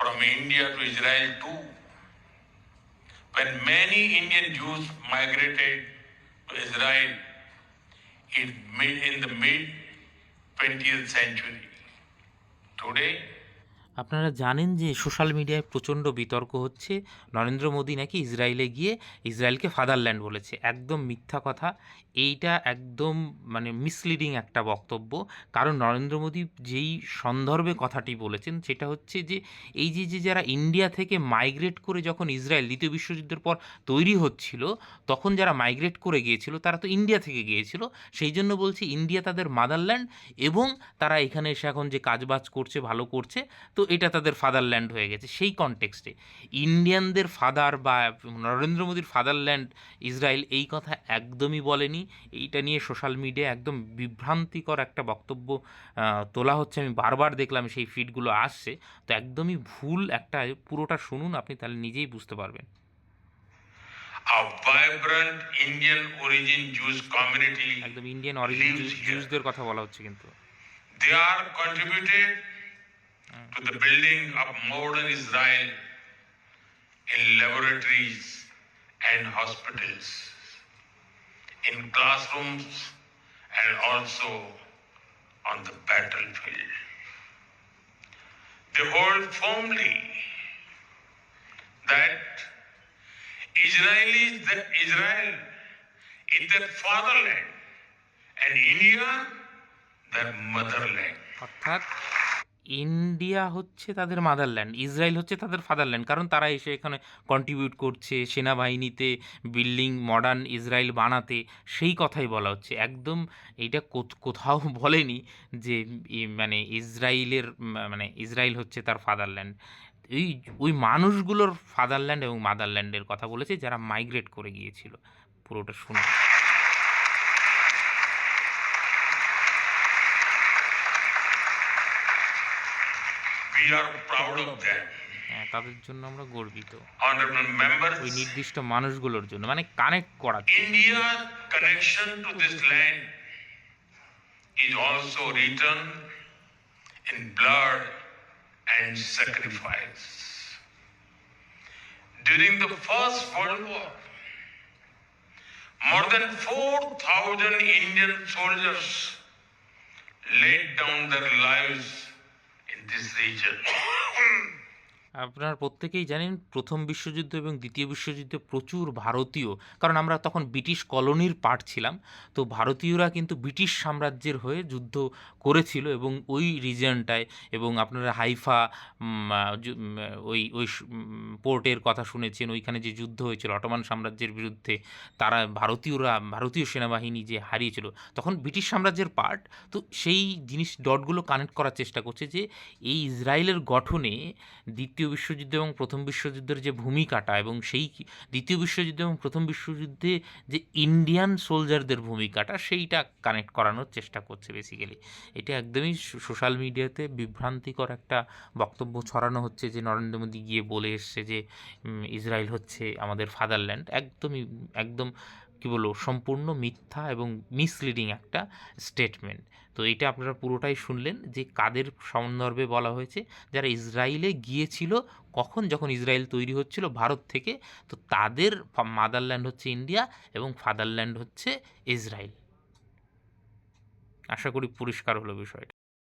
from India to Israel too. When many Indian Jews migrated to Israel in the mid 20th century. Today, আপনারা জানেন যে social মিডিয়ায় প্রচণ্ড বিতর্ক হচ্ছে, নরেন্দ্র মোদী নাকি ইসরায়েলে গিয়ে ইসরায়েলকে ফাদারল্যান্ড বলেছে। একদম মিথ্যা কথা। এইটা একদম মানে মিসলিডিং একটা বক্তব্য। কারণ নরেন্দ্র মোদী যেই সন্দর্ভে কথাটি বলেছেন সেটা হচ্ছে যে এই যে যারা ইন্ডিয়া থেকে মাইগ্রেট করে যখন ইসরায়েল দ্বিতীয় বিশ্বযুদ্ধের পর তৈরি হচ্ছিল, তখন যারা মাইগ্রেট করে গিয়েছিল তারা তো ইন্ডিয়া থেকে গিয়েছিল। সেই জন্য বলছি ইন্ডিয়া তাদের মাদারল্যান্ড, এবং তারা এখানে এসে এখন যে কাজবাজ করছে, ভালো করছে, তো এটা তাদের ফাদারল্যান্ড হয়ে গেছে। সেই কনটেক্সটে ইন্ডিয়ানদের ফাদার বা নরেন্দ্র মোদীর ফাদারল্যান্ড ইসরায়েল এই কথা একদমই বলেনি। এইটা নিয়ে সোশ্যাল মিডিয়ায় একদম বিভ্রান্তিকর একটা বক্তব্য তোলা হচ্ছে। আমি বারবার দেখলাম সেই ফিডগুলো আসছে, তো একদমই ভুল একটা। পুরোটা শুনুন, আপনি তাহলে নিজেই বুঝতে পারবেন। a vibrant Indian origin Jews community একদম ইন্ডিয়ান অরিজিন lives here. জুসদের কথা বলা হচ্ছে কিন্তু। They are contributed to the building of modern Israel in laboratories and hospitals, in classrooms, and also on the battlefield. They hold firmly that Israel is their fatherland and India their motherland. অর্থাৎ India হচ্ছে তাদের motherland, Israel হচ্ছে তাদের fatherland, কারণ তারা এসে এখানে contribute করছে সেনাবাহিনীতে, বিল্ডিং মডার্ন ইসরায়েল বানাতে। সেই কথাই বলা হচ্ছে একদম। এইটা কোথাও বলেনি যে মানে ইসরায়েলের মানে ইসরায়েল হচ্ছে তার ফাদারল্যান্ড। এই ওই মানুষগুলোর ফাদারল্যান্ড এবং মাদারল্যান্ডের কথা বলেছে যারা মাইগ্রেট করে গিয়েছিল। পুরোটা শুনুন। We are proud of them. হ্যাঁ, তাদের জন্য আমরা গর্বিত, Honorable members, ওই নির্দিষ্ট মানুষগুলোর জন্য, মানে কানেক্ট করা। India's connection to this land is also written in blood and sacrifice. During the First World War, more than 4,000 Indian soldiers laid down their lives in this region. আপনারা প্রত্যেকেই জানেন প্রথম বিশ্বযুদ্ধ এবং দ্বিতীয় বিশ্বযুদ্ধে প্রচুর ভারতীয়, কারণ আমরা তখন ব্রিটিশ কলোনির পার্ট ছিলাম, তো ভারতীয়রা কিন্তু ব্রিটিশ সাম্রাজ্যের হয়ে যুদ্ধ করেছিল এবং ওই রিজিয়নটায়, এবং আপনারা হাইফা ওই ওই পোর্টের কথা শুনেছেন, ওইখানে যে যুদ্ধ হয়েছিল অটোমান সাম্রাজ্যের বিরুদ্ধে, তারা ভারতীয় সেনাবাহিনী যে হারিয়েছিল, তখন ব্রিটিশ সাম্রাজ্যের পার্ট। তো সেই জিনিস ডটগুলো কানেক্ট করার চেষ্টা করছে যে এই ইসরায়েলের গঠনে দ্বিতীয় বিশ্বযুদ্ধ এবং প্রথম বিশ্বযুদ্ধের যে ভূমিকাটা, এবং সেই দ্বিতীয় বিশ্বযুদ্ধ এবং প্রথম বিশ্বযুদ্ধে যে ইন্ডিয়ান সোলজারদের ভূমিকাটা, সেইটা কানেক্ট করানোর চেষ্টা করছে বেসিক্যালি। এটা একদমই সোশ্যাল মিডিয়াতে বিভ্রান্তিকর একটা বক্তব্য ছড়ানো হচ্ছে যে নরেন্দ্র মোদী গিয়ে বলে এসছে যে ইসরায়েল হচ্ছে আমাদের ফাদারল্যান্ড। একদম কী বলবো, সম্পূর্ণ মিথ্যা এবং মিসলিডিং একটা স্টেটমেন্ট। তো এটা আপনারা পুরোটাই শুনলেন যে কাদের সন্দর্ভে বলা হয়েছে, যারা ইসরায়েলে গিয়েছিল যখন ইসরায়েল তৈরি হচ্ছিল ভারত থেকে, তো তাদের মাদারল্যান্ড হচ্ছে ইন্ডিয়া এবং ফাদারল্যান্ড হচ্ছে ইসরায়েল। আশা করি পরিষ্কার হলো বিষয়টা।